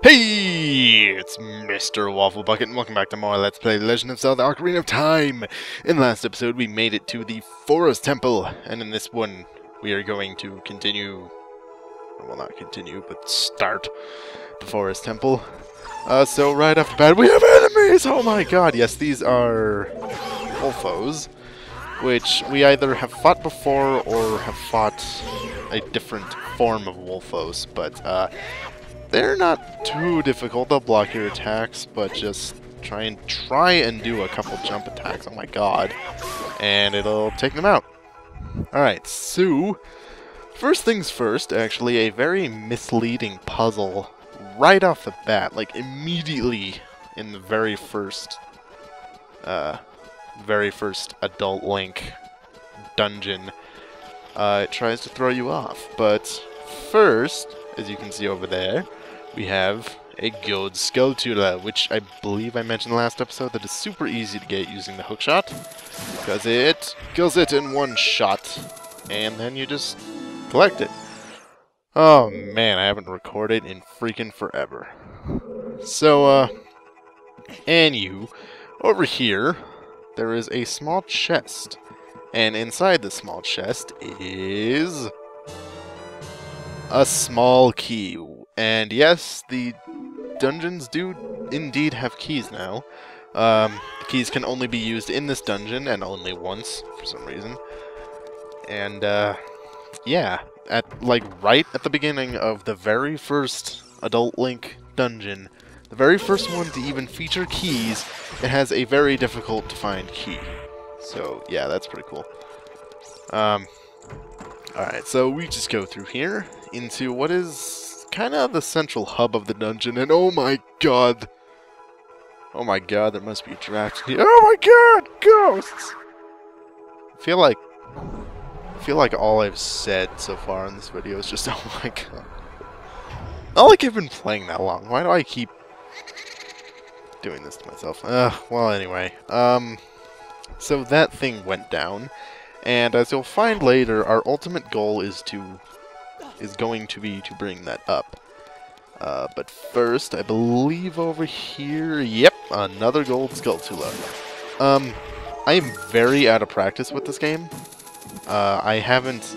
Hey, it's Mr. Waffle Bucket, and welcome back to more Let's Play Legend of Zelda Ocarina of Time. In the last episode, we made it to the Forest Temple, and in this one, we are going to continue, well, not continue, but start the Forest Temple. So right off the bat, we have enemies! Oh my god, yes, these are Wolfos, which we either have fought before or have fought a different form of Wolfos, but, they're not too difficult. They'll block your attacks, but just try and do a couple jump attacks. Oh my god. And it'll take them out. Alright, so first things first, actually, a very misleading puzzle right off the bat, like immediately in the very first Adult Link dungeon. It tries to throw you off, but first, as you can see over there, we have a gold sculpture, which I believe I mentioned last episode that is super easy to get using the hookshot, because it kills it in one shot, and then you just collect it. Oh man, I haven't recorded in freaking forever. So, over here, there is a small chest, and inside the small chest is a small key. And yes, the dungeons do indeed have keys now. The keys can only be used in this dungeon, and only once, for some reason. And, yeah, right at the beginning of the very first Adult Link dungeon, the very first one to even feature keys, it has a very difficult to find key. So, yeah, that's pretty cool. Alright, so we just go through here into what is kind of the central hub of the dungeon, and oh my god, there must be a draft in here. Oh my god, ghosts! I feel like all I've said so far in this video is just, oh my god. Not like I've been playing that long. Why do I keep doing this to myself? Well, anyway, so that thing went down, and as you'll find later, our ultimate goal is going to be to bring that up. But first, I believe over here, yep, another gold sculpture. I am very out of practice with this game. I haven't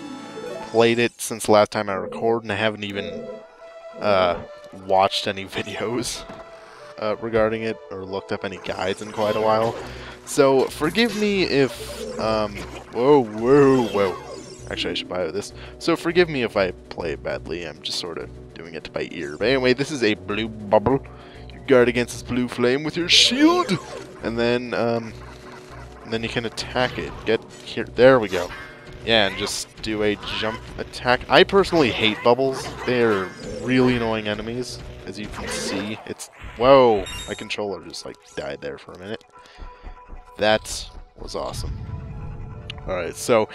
played it since the last time I recorded, and I haven't even watched any videos regarding it or looked up any guides in quite a while. So forgive me if whoa. Actually, I should buy this. So forgive me if I play it badly. I'm just sort of doing it by ear. But anyway, this is a blue bubble. You guard against this blue flame with your shield, and then you can attack it. Get here. There we go. Yeah, and just do a jump attack. I personally hate bubbles. They're really annoying enemies, as you can see. Whoa! My controller just like died there for a minute. That was awesome. All right, so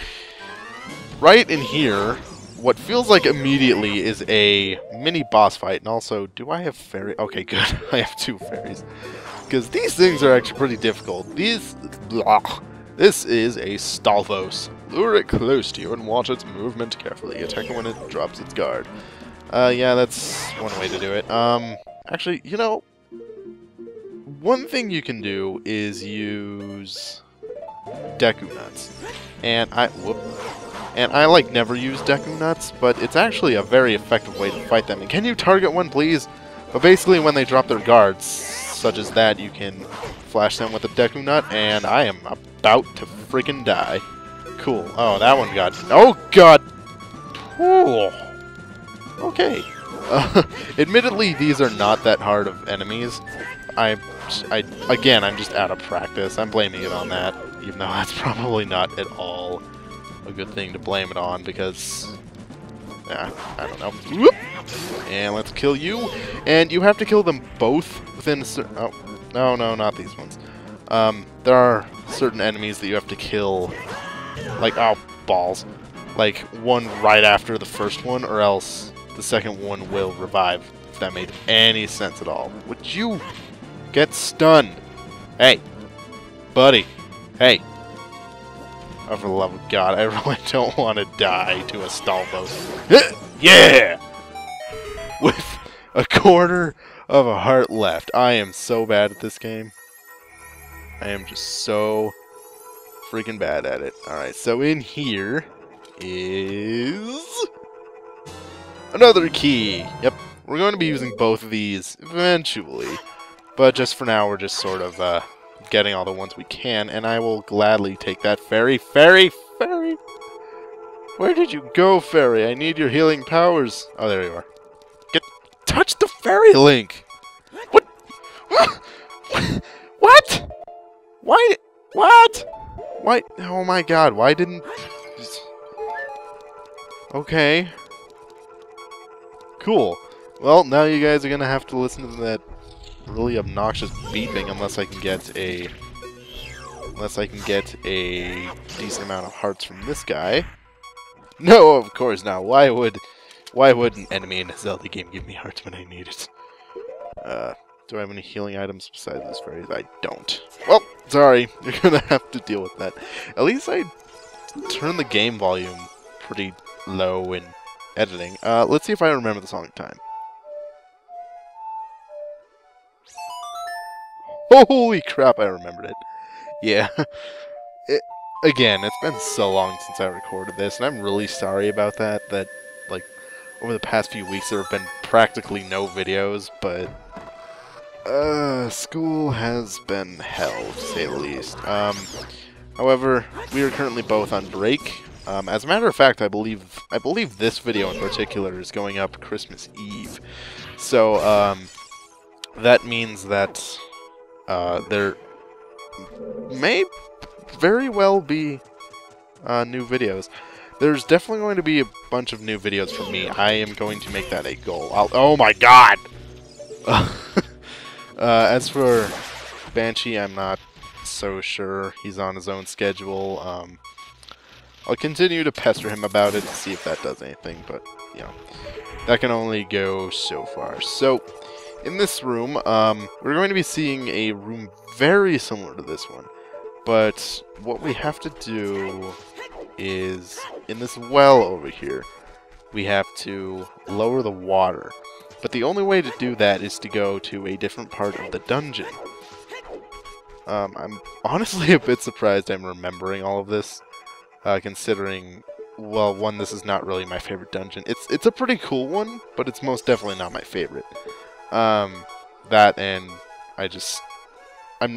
right in here, what feels like immediately is a mini boss fight, and also, do I have fairy? Okay, good. I have two fairies, because these things are actually pretty difficult. This is a Stalfos. Lure it close to you and watch its movement carefully. Attack it when it drops its guard. Yeah, that's one way to do it. Actually, you know, one thing you can do is use Deku Nuts, and I like never use Deku Nuts, but it's actually a very effective way to fight them. And can you target one, please? But basically, when they drop their guards, such as that, you can flash them with a Deku Nut, and I am about to freaking die. Cool. Oh, that one got... Oh, God! Ooh. Okay. Admittedly, these are not that hard of enemies. Again, I'm just out of practice. I'm blaming it on that, even though that's probably not at all a good thing to blame it on, because, yeah, I don't know. Whoop! And let's kill you, and you have to kill them both within a certain... Oh, no, not these ones. There are certain enemies that you have to kill, like, oh, balls, like, one right after the first one, or else the second one will revive, if that made any sense at all. Would you get stunned? Hey, buddy, hey. Oh, for the love of God, I really don't want to die to a Stalfos. Yeah! With a quarter of a heart left. I am so bad at this game. I am just so freaking bad at it. Alright, so in here is another key. Yep, we're going to be using both of these eventually. But just for now, we're just sort of getting all the ones we can. And I will gladly take that fairy. Fairy! Fairy! Where did you go, fairy? I need your healing powers. Oh, there you are. Touch the fairy link! What? What? Why? What? Why? Oh my god, why didn't... Okay. Cool. Well, now you guys are gonna have to listen to that really obnoxious beeping unless I can get a... decent amount of hearts from this guy. No, of course not. Why would an enemy in a Zelda game give me hearts when I need it? Do I have any healing items besides this fairies? I don't. Well, sorry. You're gonna have to deal with that. At least I turned the game volume pretty low in editing. Let's see if I remember the song in time. Holy crap, I remembered it. Yeah. Again, it's been so long since I recorded this, and I'm really sorry about that. That, like, over the past few weeks there have been practically no videos, but school has been hell, to say the least. However, we are currently both on break. As a matter of fact, I believe this video in particular is going up Christmas Eve. So, that means that there may very well be new videos. There's definitely going to be a bunch of new videos from me. I am going to make that a goal. Oh my god! As for Banshee, I'm not so sure. He's on his own schedule. I'll continue to pester him about it to see if that does anything, but, you know, that can only go so far. So, in this room, we're going to be seeing a room very similar to this one. But what we have to do is, in this well over here, we have to lower the water. But the only way to do that is to go to a different part of the dungeon. I'm honestly a bit surprised I'm remembering all of this, considering, well, one, this is not really my favorite dungeon. It's a pretty cool one, but it's most definitely not my favorite. That and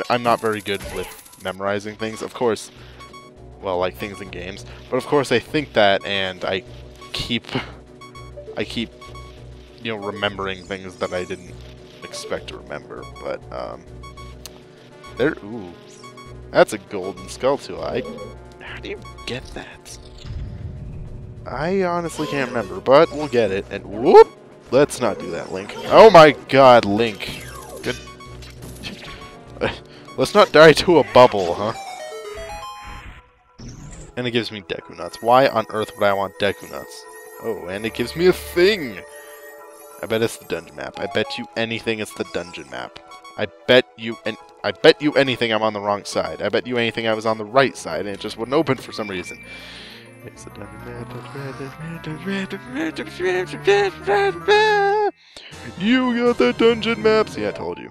I'm not very good with memorizing things. Of course, well, like things in games, but of course I think that, and I keep you know, remembering things that I didn't expect to remember. But ooh, that's a golden skull tool. How do you get that? I honestly can't remember, but we'll get it. And whoop, let's not do that, Link. Oh my god, Link. Good. Let's not die to a bubble, huh? And it gives me Deku Nuts. Why on earth would I want Deku Nuts? Oh, and it gives me a thing! I bet it's the dungeon map. I bet you anything it's the dungeon map. I bet you anything I'm on the wrong side. I bet you anything I was on the right side and it just wouldn't open for some reason. It's the dungeon map. You got the dungeon map! See, I told you.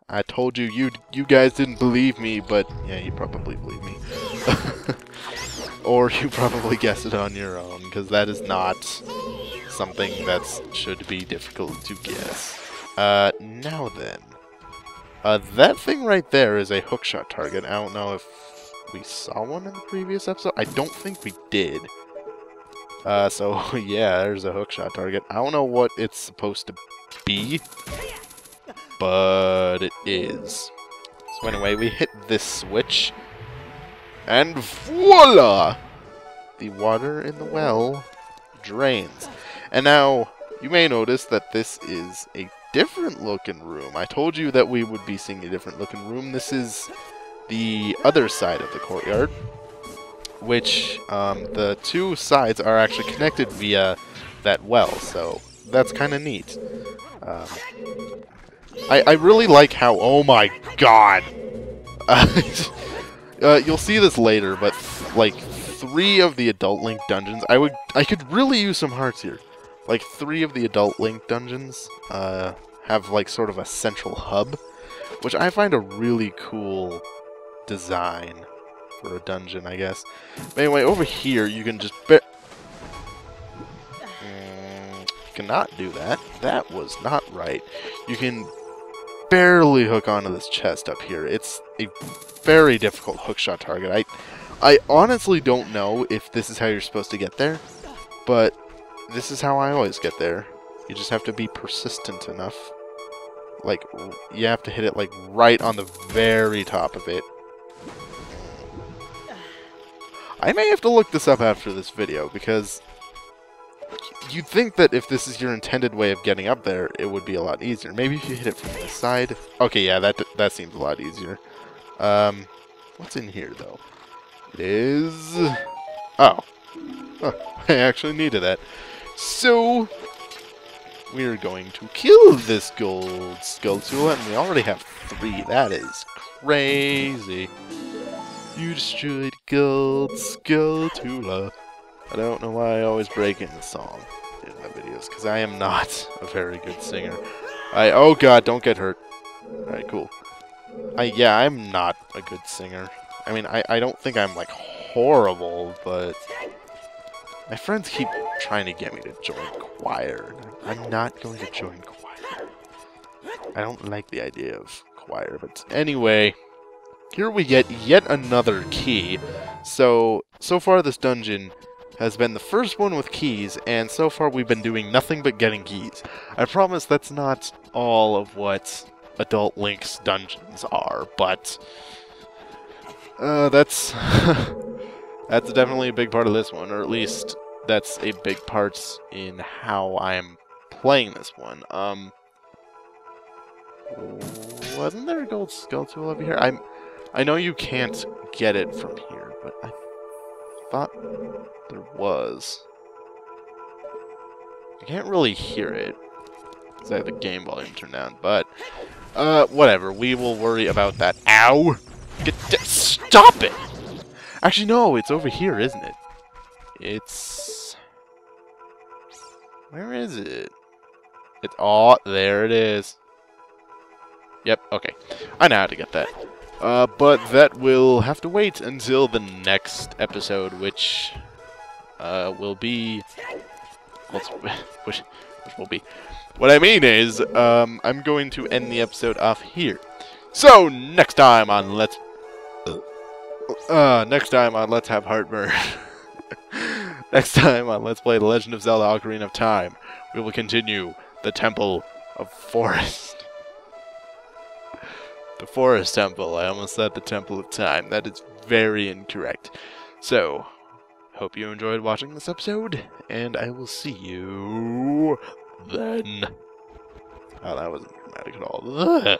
I told you, you guys didn't believe me, but yeah, you probably believe me. Or you probably guessed it on your own, because that is not something that should be difficult to guess. Now then. That thing right there is a hookshot target. I don't know if we saw one in the previous episode. I don't think we did. So, yeah, there's a hookshot target. I don't know what it's supposed to be, but it is. So anyway, we hit this switch, and voila! The water in the well drains. And now, you may notice that this is a different looking room. I told you that we would be seeing a different looking room. This is the other side of the courtyard, which the two sides are actually connected via that well, so that's kind of neat. I really like how, oh my god! You'll see this later, but like 3 of the Adult Link dungeons, I could really use some hearts here. Like 3 of the Adult Link dungeons have like sort of a central hub, which I find a really cool design for a dungeon, I guess. But anyway, over here you can just cannot do that. That was not right. You can barely hook onto this chest up here. It's a very difficult hookshot target. I honestly don't know if this is how you're supposed to get there, but this is how I always get there. You just have to be persistent enough. Like, you have to hit it like right on the very top of it. I may have to look this up after this video, because you'd think that if this is your intended way of getting up there, it would be a lot easier. Maybe if you hit it from the side. Okay, yeah, that seems a lot easier. What's in here, though? It is... Oh. Huh, I actually needed that. So, we're going to kill this gold Skulltula, and we already have 3. That is crazy. You destroyed gold Skulltula. I don't know why I always break in the song in my videos, because I am not a very good singer. Oh god, don't get hurt. Alright, cool. Yeah, I'm not a good singer. I mean, I don't think I'm, like, horrible, but my friends keep trying to get me to join choir. I'm not going to join choir. I don't like the idea of choir, but anyway, here we get yet another key. So far this dungeon has been the first one with keys, and so far we've been doing nothing but getting keys. I promise that's not all of what Adult Link's dungeons are, but that's that's definitely a big part of this one, or at least that's a big part in how I'm playing this one. Wasn't there a gold Skulltula over here? I know you can't get it from here, but I thought there was. I can't really hear it, because I have the game volume turned down, but whatever. We will worry about that. Ow! Stop it! Actually, no, it's over here, isn't it? It's... Where is it? Oh, there it is. Yep, okay. I know how to get that. But that will have to wait until the next episode, which will be... Which will be... What I mean is, I'm going to end the episode off here. So, next time on Let's Have Heartburn. Next time on Let's Play The Legend of Zelda Ocarina of Time, we will continue the Temple of Forest. The Forest Temple. I almost said the Temple of Time. That is very incorrect. So, hope you enjoyed watching this episode, and I will see you then. Oh, that wasn't dramatic at all. Then.